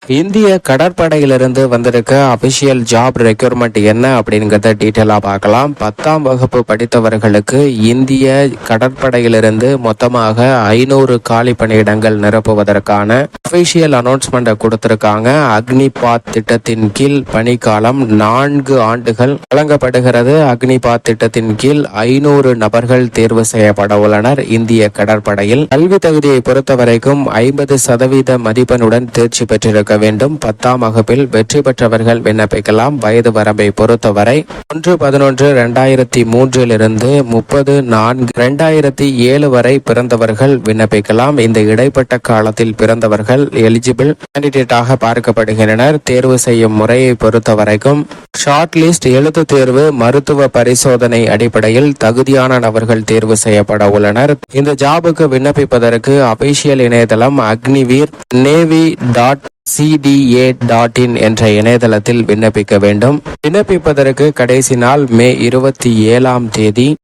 இந்திய கடற்படையிலிருந்து வந்திருக்க official job requirement என்ன அப்படிங்கிறத டீட்டெயிலாக பார்க்கலாம். 10ஆம் வகுப்பு படித்தவர்களுக்கு இந்திய கடற்படையிலிருந்து மொத்தமாக 500 காலி பணியிடங்கள் நிரப்புவதற்கான அபிஷியல் அனௌன்ஸ்மெண்ட்டை கொடுத்திருக்காங்க. அக்னிபாத் திட்டத்தின் கீழ் பணிக்காலம் 4 ஆண்டுகள் வழங்கப்படுகிறது. அக்னிபாத் திட்டத்தின் கீழ் 500 நபர்கள் தேர்வு செய்யப்பட உள்ளனர். இந்திய கடற்படையில் கல்வி தகுதியை பொறுத்தவரைக்கும் 50% மதிப்பெண்ணுடன் தேர்ச்சி பெற்றிருக்க வேண்டும். 10ஆம் வகுப்பில் வெற்றி பெற்றவர்கள் விண்ணப்பிக்கலாம். வயது வரம்பை பொறுத்தவரை 1/11/2003 30/4/2007 வரை பிறந்தவர்கள் விண்ணப்பிக்கலாம். இந்த இடைப்பட்ட காலத்தில் பிறந்தவர்கள் எலிஜிபிள் கேண்டிடேட்டாக பார்க்கப்படுகின்றனர். தேர்வு செய்யும் முறையை பொறுத்தவரைக்கும் ஷார்ட் லிஸ்ட், எழுத்து தேர்வு, மருத்துவ பரிசோதனை அடிப்படையில் தகுதியான நபர்கள் தேர்வு செய்யப்பட உள்ளனர். இந்த ஜாபுக்கு விண்ணப்பிப்பதற்கு அபிஷியல் இணையதளம் அக்னிவீர் navy.cda.in என்ற இணையதளத்தில் விண்ணப்பிக்க வேண்டும். விண்ணப்பிப்பதற்கு கடைசி நாள் மே 27ஆம் தேதி.